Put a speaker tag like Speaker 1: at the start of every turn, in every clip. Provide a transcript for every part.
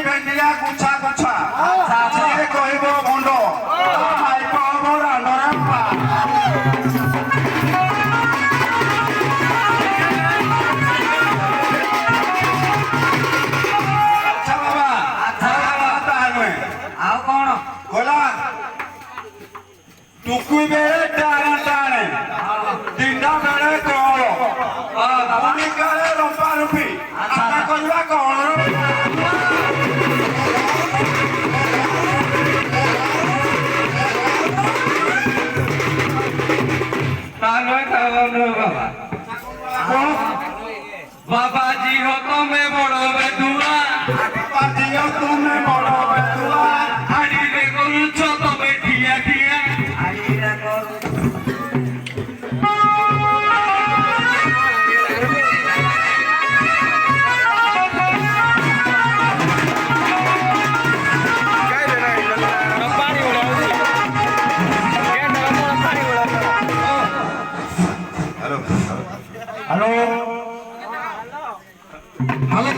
Speaker 1: भेंडिया गुछा गुछा कहब भंड अच्छा बाबा
Speaker 2: ଆଉ କଣ
Speaker 1: गला टुकुई बेले टाणे टाणे दिंडा बेले कौल पुणी काले रंपा रुपी आमे कहवा कौन
Speaker 2: बाबा जी हो तुम्हें बड़ो बेदुआ
Speaker 1: बाबा जी हो तुम्हें बड़ो बेदुआ
Speaker 2: हाड़ी रे करूछो तमे ठिया ठिया हाड़ी रे
Speaker 1: हेलो Thank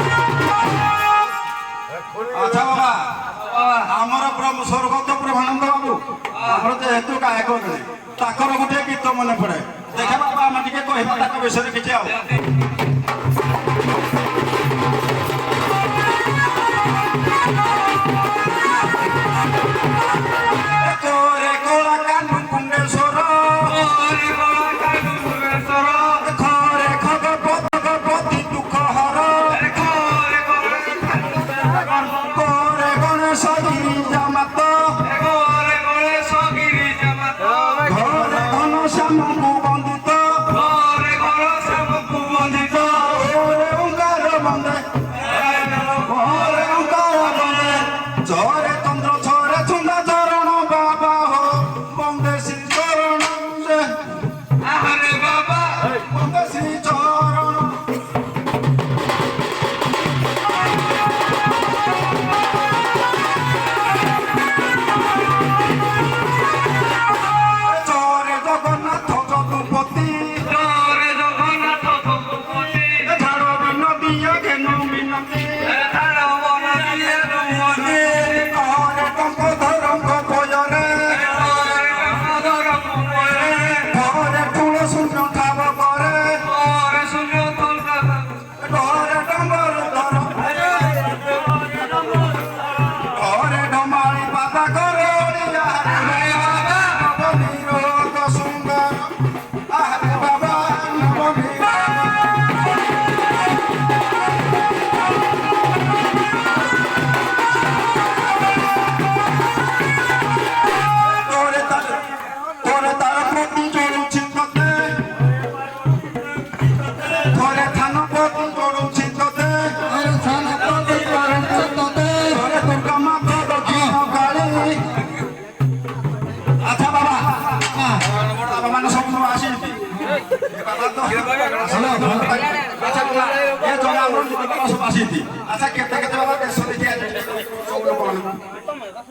Speaker 1: you. କହୁଥିଲେ ତାଙ୍କର ଗୋଟେ ଗୀତ ମନେ ପଡେ ଦେଖା ବାବା ଆମେ ଟିକେ କହିବା ତାଙ୍କ ବିଷୟରେ କିଛି ଆଉ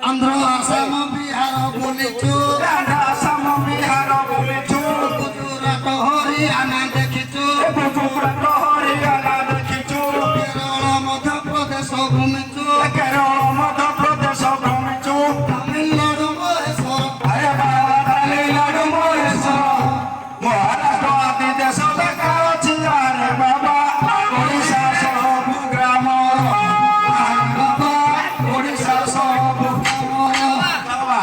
Speaker 3: आंध्र आसाम बिहार बुलिचु गुजरात हरियाणा देखिचु केरल मध्य प्रदेश घूमिचु तमिलनाडु महेश्वर
Speaker 1: महाराष्ट्र आदि देश देखा अछि रे बाबा ओडिशा सब ग्राम ओडिशा सब बाबा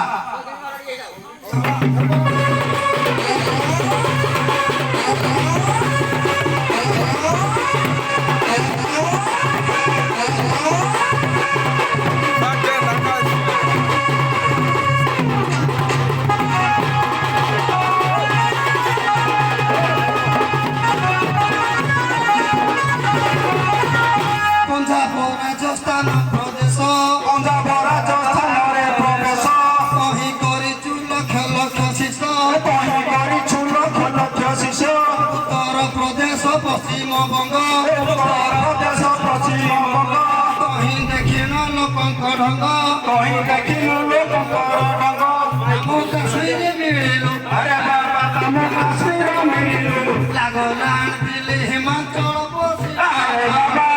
Speaker 3: पंजाब राजस्थान प्रदेश
Speaker 1: पंजाब राजस्थानरे प्रवेश
Speaker 3: कहीं करिचु लक्ष लक्ष शिष्य
Speaker 1: कहीं गरिछु लक्ष लक्ष शिष्य
Speaker 3: उत्तर प्रदेश पश्चिम बंग
Speaker 1: उत्तर प्रदेश पश्चिम बंग
Speaker 3: कहीं देखिन लोकंक ढंग
Speaker 1: कहीं देखिनु लोकଙ୍କର ढंग
Speaker 3: ଆମ କାଶ୍ମୀର ମିଳିଲୁ
Speaker 1: अरे बाबा तम काश्मीर मिलिलु
Speaker 3: लागला दिल्ली हिमाचल बसी
Speaker 1: अरे बाबा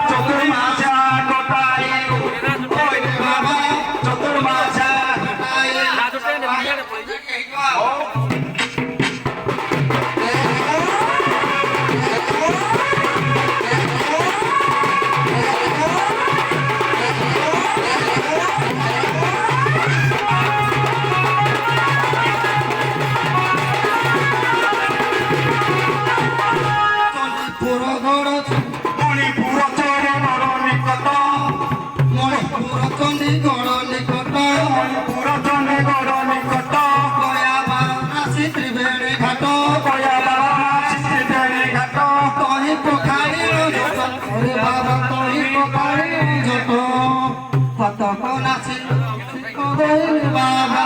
Speaker 1: चतुर्मासा गोपाइलु ओरे बाबा चतुर्मासा
Speaker 3: ଚଣ୍ଡିପୁର ଗଡ଼
Speaker 1: मणिपुर चोर निकट
Speaker 3: ମଣିପୁର ଚଣ୍ଡିଗଡ଼ ନିକଟ
Speaker 1: मणिपुर चंडीगढ़ निकट
Speaker 3: ଗୟା ବାରାଣସୀ ତ୍ରିବେଣୀ ଘାଟ
Speaker 1: गया बाराणसी त्रिवेणी घाट
Speaker 3: କହିଁ ପୋଖାରୀ ଝୋଟ ଅରେ ବାବା କହିଁ ପୋଖାରୀ ଝୋଟ ଫତକ ନାଚି ବାବା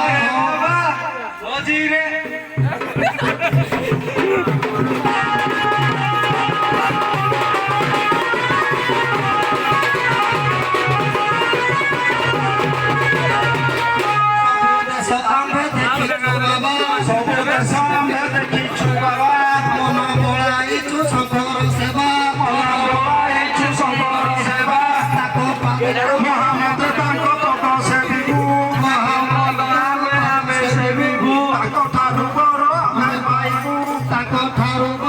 Speaker 3: ଆମ୍ଭେ ଦେଖିଛୁ ବାବା
Speaker 1: सब देश में देखिछु बाबा
Speaker 3: ମନ ବଳାଇଛୁ ଶଙ୍କର ସେବା
Speaker 1: बोलाइछु शंकर सेवा
Speaker 3: ତାଙ୍କ ପାଖରେ
Speaker 1: महामत तांको पद सेविबु
Speaker 3: ମହାମନା
Speaker 1: ଆମେ ସେବିବୁ ତାଙ୍କ
Speaker 3: ପାଇବୁ ତାଙ୍କ ଠାରୁ